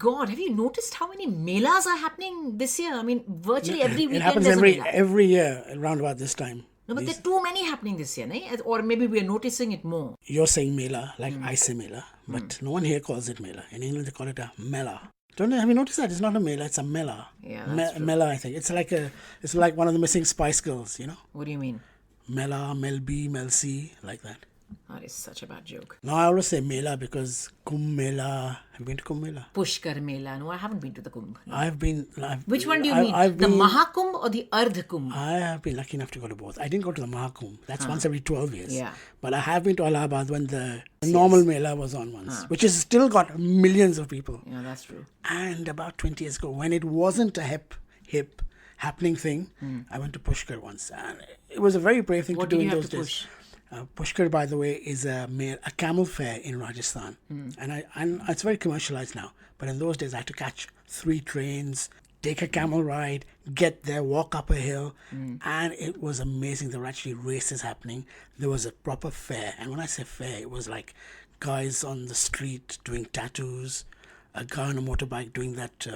God, have you noticed how many melas are happening this year? I mean, virtually every weekend It happens there's a mela. every year around about this time. No, but there are too many happening this year, nahi? Or maybe we are noticing it more. You're saying Mela, like I say Mela, but no one here calls it Mela. In England, they call it a Mela. Have you noticed that? It's not a Mela, it's a Mela. Yeah, that's true. Mela, I think. It's like one of the missing Spice Girls, What do you mean? Mela, Mel B, Mel C, like that. That is such a bad joke. No, I always say Mela because Kumbh Mela. Have you been to Kumbh Mela? Pushkar Mela. No, I haven't been to the Kumbh. No. Which one do you mean? The Mahakumbh or the Ardh Kumbh? I have been lucky enough to go to both. I didn't go to the Mahakumbh. That's once every 12 years. Yeah. But I have been to Allahabad when the normal Mela was on once, which has still got millions of people. Yeah, that's true. And about 20 years ago, when it wasn't a hip happening thing, I went to Pushkar once. And it was a very brave thing to do in those days. Pushkar, by the way, is a camel fair in Rajasthan. And it's very commercialized now. But in those days, I had to catch 3 trains, take a camel ride, get there, walk up a hill. And it was amazing. There were actually races happening. There was a proper fair. And when I say fair, it was like guys on the street doing tattoos, a guy on a motorbike doing that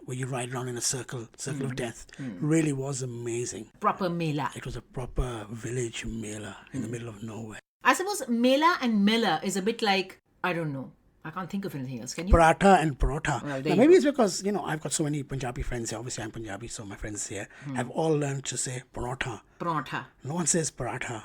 where you ride around in a circle of death. Really was amazing. Proper Mela. It was a proper village Mela in the middle of nowhere. I suppose Mela and Mela is a bit like, I don't know. I can't think of anything else. Can you? Paratha and Paratha. Well, now, maybe it's because, I've got so many Punjabi friends here. Obviously, I'm Punjabi, so my friends here have all learned to say Paratha. Paratha. No one says Paratha.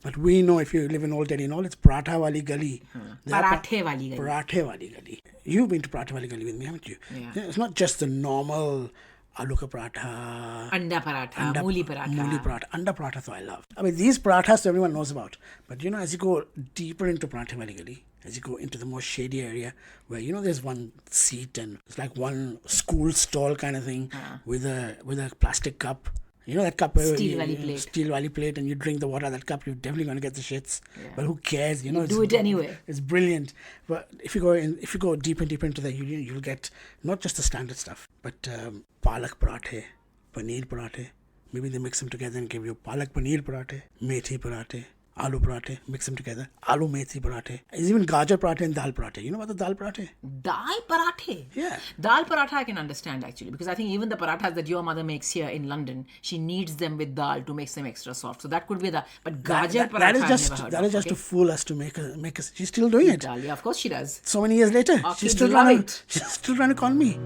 But we know if you live in Old Delhi and all, it's Paratha Wali Gali. Parathe Wali Gali. Parathe Wali Gali. You've been to Parathe Wali Gali with me, haven't you? Yeah. It's not just the normal aloo ka paratha, Anda paratha, mooli paratha. Anda paratha, so I love. I mean, these parathas everyone knows about. But, as you go deeper into Parathe Wali Gali, as you go into the more shady area where, there's one seat and it's like one school stall kind of thing with a plastic cup. That cup, Steel Valley plate, and you drink the water out of that cup, you're definitely going to get the shits. Yeah. But who cares? You do it anyway. It's brilliant. But if you go deeper and deeper into that, you'll get not just the standard stuff, but palak parathe, paneer parathe. Maybe they mix them together and give you palak paneer parathe, methi parathe, aloo parathe, mix them together. Aloo methi parathe. There's even gajar parathe and dal parathe. You know about the dal parathe? Dal parathe? Yeah. Dal paratha I can understand actually, because I think even the parathas that your mother makes here in London, she kneads them with dal to make them extra soft. So that could be but gajar paratha that is just to fool us, to make us. She's still doing it. Dal, yeah, of course she does. So many years later, she's still trying to call me.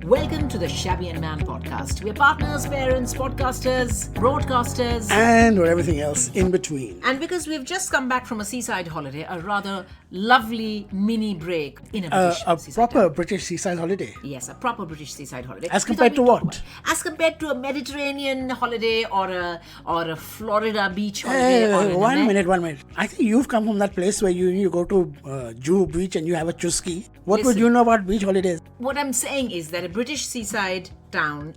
Welcome to the Shabby And Man podcast. We're partners, parents, podcasters, broadcasters, and everything else in between. And because we've just come back from a seaside holiday, a rather lovely mini break in a British proper British seaside holiday. Yes, a proper British seaside holiday. As compared to what? As compared to a Mediterranean holiday or a Florida beach holiday. One minute. I think you've come from that place where you go to Juhu Beach and you have a chuski. What would you know about beach holidays? What I'm saying is that a British seaside town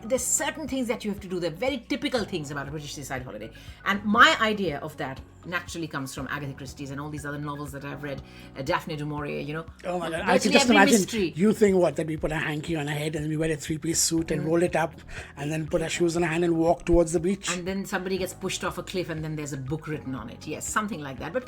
there's certain things that you have to do. They're very typical things about a British seaside holiday. And my idea of that naturally comes from Agatha Christie's and all these other novels that I've read, Daphne du Maurier, Oh my God, I can just imagine you think that we put a hanky on our head and we wear a 3-piece suit and roll it up and then put our shoes on our hand and walk towards the beach. And then somebody gets pushed off a cliff and then there's a book written on it. Yes, something like that. But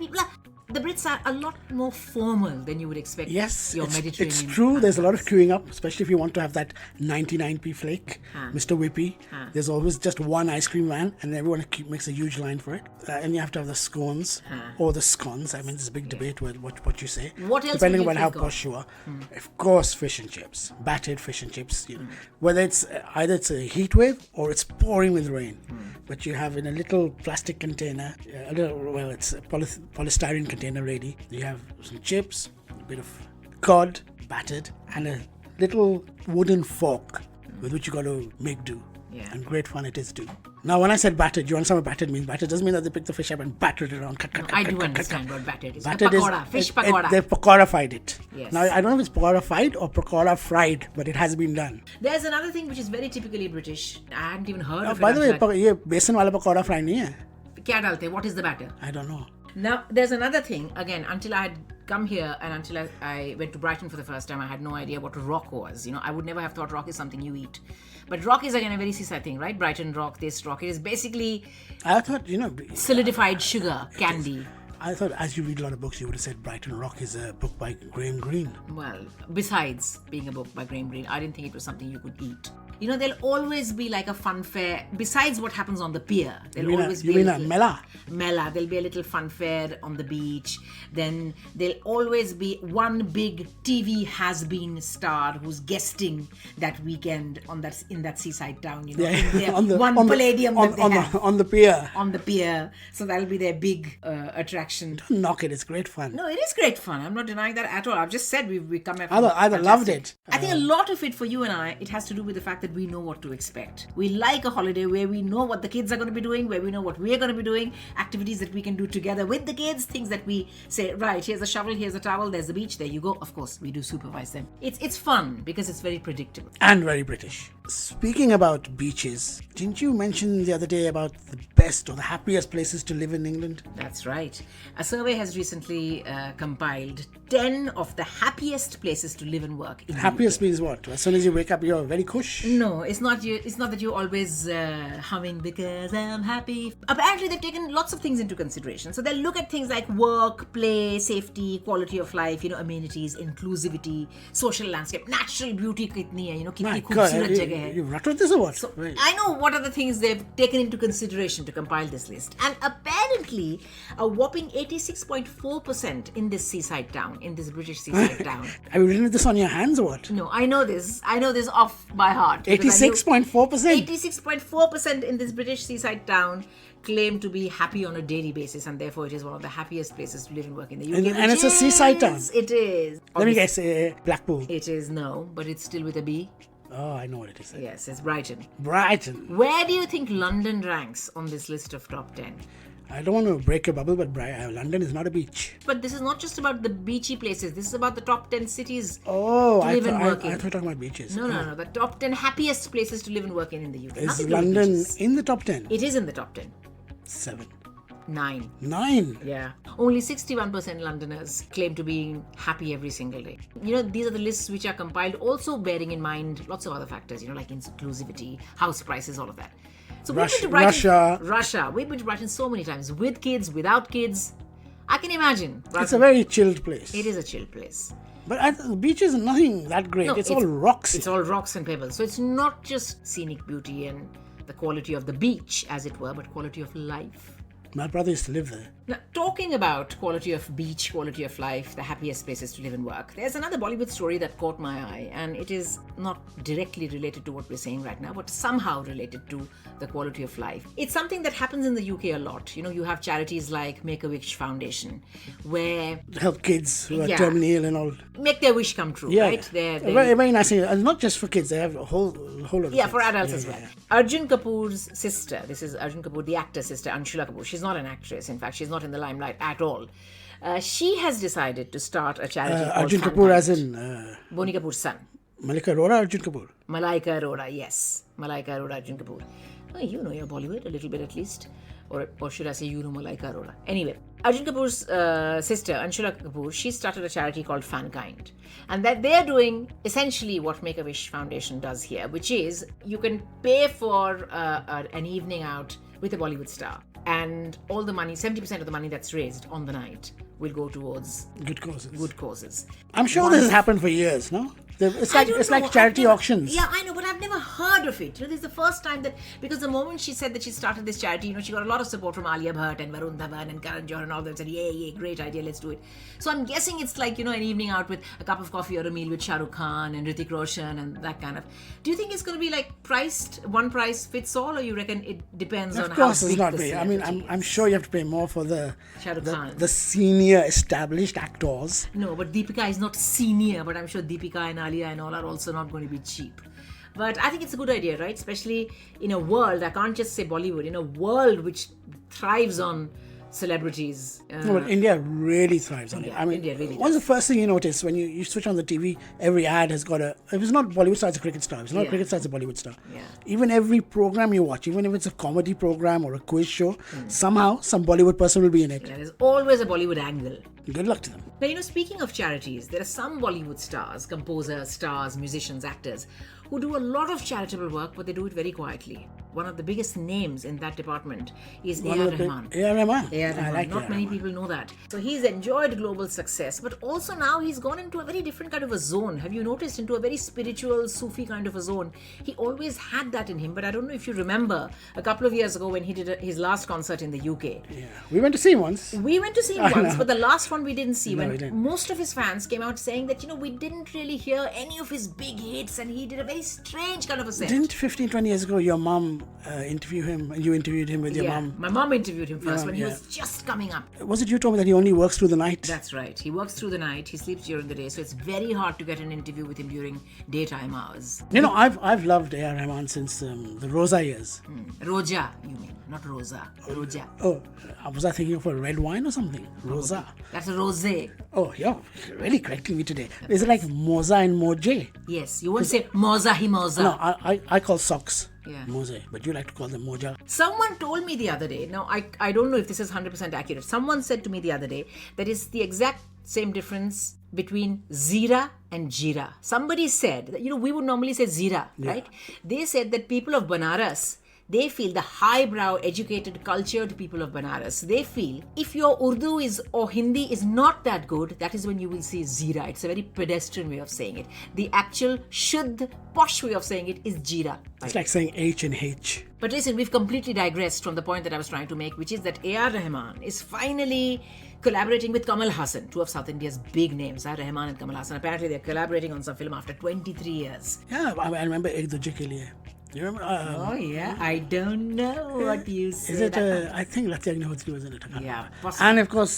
the Brits are a lot more formal than you would expect. Yes, your Mediterranean. It's true. There's a lot of queuing up, especially if you want to have that 99p flake, Mr. Whippy. There's always just one ice cream van and everyone makes a huge line for it. And you have to have the scones or the scones. I mean, there's a big debate with what you say. What else? Depending on how posh you are. Of course, fish and chips. Battered fish and chips. Whether it's either it's a heat wave or it's pouring with rain. But you have in a little plastic container, it's a polystyrene container really. You have some chips, a bit of cod, battered, and a little wooden fork with which you got to make do. Yeah. And great fun it is too. Now, when I said battered, you understand what battered means? Battered doesn't mean that they pick the fish up and batter it around. I do understand what battered is. Battered pakora, fish pakora. They've pakora-fied it. Yes. Now, I don't know if it's pakora-fied or pakora-fried, but it has been done. There's another thing which is very typically British. I hadn't even heard of it. By the way, ये बेसन वाला pakora fry नहीं है. क्या डालते? What is the batter? I don't know. Now, there's another thing. Again, until I had come here and until I went to Brighton for the first time, I had no idea what rock was. I would never have thought rock is something you eat. But rock is again a very seaside thing, right? Brighton rock, this rock. It is basically I thought, solidified sugar candy. I thought as you read a lot of books, you would have said Brighton Rock is a book by Graham Greene. Well, besides being a book by Graham Greene, I didn't think it was something you could eat. You know, there'll always be like a fun fair. Besides what happens on the pier, there'll always be a Mela? Mela. There'll be a little fun fair on the beach. Then there'll always be one big TV has-been star who's guesting that weekend in that seaside town. You know, palladium on the pier. On the pier. So that'll be their big attraction. Don't knock it. It's great fun. No, it is great fun. I'm not denying that at all. I've just said we come back. I loved it. I think a lot of it for you and I, it has to do with the fact that we know what to expect. We like a holiday where we know what the kids are going to be doing, where we know what we're going to be doing, activities that we can do together with the kids, things that we say, right, here's a shovel, here's a towel, there's the beach, there you go. Of course, we do supervise them. It's fun because it's very predictable. And very British. Speaking about beaches, didn't you mention the other day about the best or the happiest places to live in England? That's right. A survey has recently compiled 10 of the happiest places to live and work in Happiest the UK. means what? As soon as you wake up, you're very cush? No, it's not that you're always humming because I'm happy. Apparently, they've taken lots of things into consideration. So they'll look at things like work, play, safety, quality of life, amenities, inclusivity, social landscape, natural beauty, kitni hai, kitni khoobsurat jagah hai. You've rattled this or what? So, right. I know what are the things they've taken into consideration to compile this list. And apparently, a whopping 86.4% in this seaside town, in this British seaside town. Have you written this on your hands or what? No, I know this. I know this off by heart. 86.4%? 86.4% in this British seaside town claim to be happy on a daily basis, and therefore it is one of the happiest places to live and work in the UK. And it's a seaside town? It is. Let me guess, Blackpool. It is, no, but it's still with a B. Oh, I know what it is. Yes, it's Brighton. Brighton. Where do you think London ranks on this list of top 10? I don't want to break a bubble, but London is not a beach. But this is not just about the beachy places. This is about the top 10 cities to I live and work thought in. you were talking about beaches. No. The top 10 happiest places to live and work in the UK. Is Nothing to do with London beaches. in the top 10? It is in the top 10. 7. 9. 9? Yeah. Only 61% Londoners claim to be happy every single day. These are the lists which are compiled, also bearing in mind lots of other factors, like inclusivity, house prices, all of that. So we've been to Brighton, Russia. We've been to Brighton so many times, with kids, without kids. I can imagine. Brighton. It's a very chilled place. It is a chill place. But the beach is nothing that great. No, it's all rocks. It's all rocks and pebbles. So it's not just scenic beauty and the quality of the beach, as it were, but quality of life. My brother used to live there. Now, talking about quality of beach, quality of life, the happiest places to live and work, there's another Bollywood story that caught my eye, and it is not directly related to what we're saying right now, but somehow related to the quality of life. It's something that happens in the UK a lot. You have charities like Make-A-Wish Foundation, where help kids who are terminally ill and all. Make their wish come true, right? Very, very nice thing. And not just for kids, they have a whole lot of Yeah, for adults as well. Arjun Kapoor's sister, this is Arjun Kapoor, the actor's sister, Anshula Kapoor. She's not an actress. In fact, she's not in the limelight at all. She has decided to start a charity called Arjun Kapoor as in... Bonnie Kapoor's son. Malika Arora, Arjun Kapoor? Malaika Arora, yes. Malaika Arora, Arjun Kapoor. Oh, you know your Bollywood, a little bit at least. Or should I say you know Malaika Arora. Anyway, Arjun Kapoor's sister, Anshula Kapoor, she started a charity called Fankind. And that they're doing essentially what Make-A-Wish Foundation does here, which is you can pay for an evening out with a Bollywood star. And all the money, 70% of the money that's raised on the night will go towards good causes. I'm sure this has happened for years, no? It's like charity auctions. Yeah, I know, but I've never heard of it. This is the first time that, because the moment she said that she started this charity, she got a lot of support from Alia Bhatt and Varun Dhawan and Karan Johar and all that. Said, yeah, great idea, let's do it. So I'm guessing it's like, an evening out with a cup of coffee or a meal with Shah Rukh Khan and Hrithik Roshan and that kind of. Do you think it's going to be like priced, one price fits all, or you reckon it depends on how big the celebrity is? Of course it's not big. I mean, I'm sure you have to pay more for the senior established actors. No, but Deepika is not senior, but I'm sure Deepika and Alia and all are also not going to be cheap. But I think it's a good idea, right? Especially in a world, I can't just say Bollywood, in a world which thrives on celebrities. No, but India really thrives on it. I mean, India really what's the first thing you notice when you switch on the TV? Every ad has got if it's not Bollywood star, it's a cricket star. If it's not a cricket star, it's a Bollywood star. Yeah. Even every program you watch, even if it's a comedy program or a quiz show, somehow some Bollywood person will be in it. There's always a Bollywood angle. Good luck to them. Now, speaking of charities, there are some Bollywood stars, composers, stars, musicians, actors, who do a lot of charitable work, but they do it very quietly. One of the biggest names in that department is A.R. Rahman. A.R. Rahman. A.R. Rahman. Like Not many people know that. So he's enjoyed global success, but also now he's gone into a very different kind of a zone. Have you noticed? Into a very spiritual, Sufi kind of a zone. He always had that in him, but I don't know if you remember a couple of years ago when he did his last concert in the UK. Yeah, we went to see him once. We went to see him once, but the last one we didn't see. No, When we didn't. most of his fans came out saying that, we didn't really hear any of his big hits, and he did a very strange kind of a set. Didn't 15, 20 years ago your mom interview him, and you interviewed him with your mom? My mom interviewed him first when he was just coming up. Was it you told me that he only works through the night? That's right. He works through the night. He sleeps during the day. So it's very hard to get an interview with him during daytime hours. I've loved A.R. Rahman since the Rosa years. Roja, you mean, not Rosa. Roja. Oh, was I thinking of a red wine or something? Rosa. That's a rosé. Oh, you're really correcting me today. Is it like Moza and Moje? Yes, you won't say Moza hi Moza. No, I call socks Yeah. Moze, but you like to call them Moja. Someone told me the other day, now I don't know if this is 100% accurate. Someone said to me the other day that it's the exact same difference between Zira and Jira. Somebody said that, we would normally say Zira, right? They said that people of Banaras, they feel, the highbrow, educated, cultured people of Banaras, they feel if your Urdu or Hindi is not that good, that is when you will see Zira. It's a very pedestrian way of saying it. The actual Shuddh, posh way of saying it is Jira. It's like saying H and H. But listen, we've completely digressed from the point that I was trying to make, which is that A.R. Rahman is finally collaborating with Kamal Haasan, two of South India's big names, Rahman and Kamal Haasan. Apparently, they're collaborating on some film after 23 years. Yeah, I remember Ek Duje Ke Liye. You remember? Oh, yeah. I don't know what you said. Is it? I think Latya Agnihotri was in it. I can't remember. Possibly. And of course,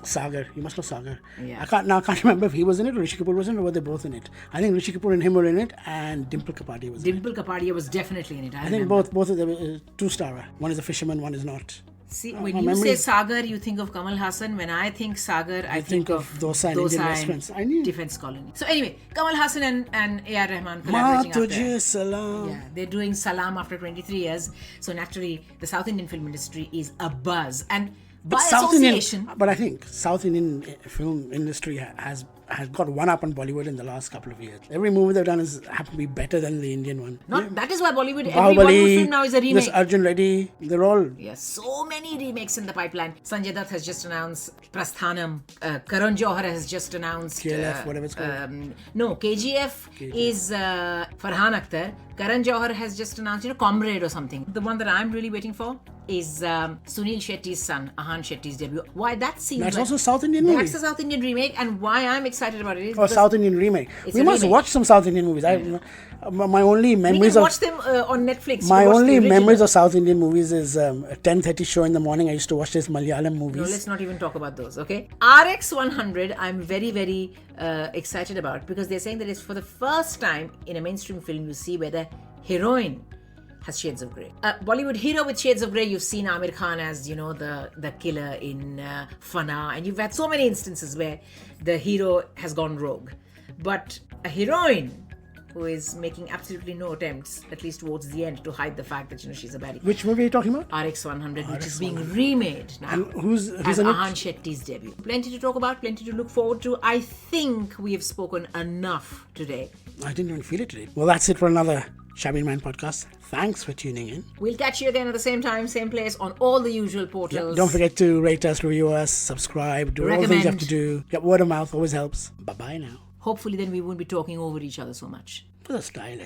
Sagar. You must know Sagar. Yeah. I can't remember if he was in it or Rishi Kapoor was in it, or were they both in it? I think Rishi Kapoor and him were in it, and Dimple Kapadia was in it. Dimple Kapadia was definitely in it. I think both of them two-star. One is a fisherman, one is not. See, when you say Sagar, you think of Kamal Haasan. When I think Sagar, I think of Dosa and Indian restaurants. I knew. Defense Colony. So anyway, Kamal Haasan and A.R. Rahman Ma collaborating tujhe salam. Yeah, they're doing Salam after 23 years. So naturally, the South Indian film industry is abuzz. And by association... But I think South Indian film industry has got one up on Bollywood in the last couple of years. Every movie they've done has happened to be better than the Indian one. That is why every Bahubali, Bollywood film now is a remake. This Arjun Reddy, they're all... Yes, so many remakes in the pipeline. Sanjay Dutt has just announced Prasthanam. Karan Johar has just announced... KLF, whatever it's called. No, KGF is Farhan Akhtar. Karan Johar has just announced, Comrade or something. The one that I'm really waiting for is Sunil Shetty's son, Ahan Shetty's debut. Why that seems That's also a South Indian movie. That's a South Indian remake, and why I'm excited about it is... Or South Indian remake. We must watch some South Indian movies. My only memories we can watch them on Netflix. My only memories of South Indian movies is 10:30 show in the morning. I used to watch this Malayalam movies. No, let's not even talk about those, okay? RX 100, I'm very, very excited about, because they're saying that it's for the first time in a mainstream film you see where the heroine has shades of grey. Bollywood hero with shades of grey, you've seen Amir Khan as, the killer in Fana, and you've had so many instances where the hero has gone rogue. But a heroine who is making absolutely no attempts, at least towards the end, to hide the fact that, she's a baddie. Which movie are you talking about? RX 100, which is being remade now. And who's as in it? Ahan Shetty's debut. Plenty to talk about, plenty to look forward to. I think we have spoken enough today. I didn't even feel it today. Well, that's it for another Shabby And Man podcast. Thanks for tuning in. We'll catch you again at the same time, same place, on all the usual portals. Don't forget to rate us, review us, subscribe, do all the things you have to do. Get word of mouth always helps. Bye-bye now. Hopefully then we won't be talking over each other so much. For the style.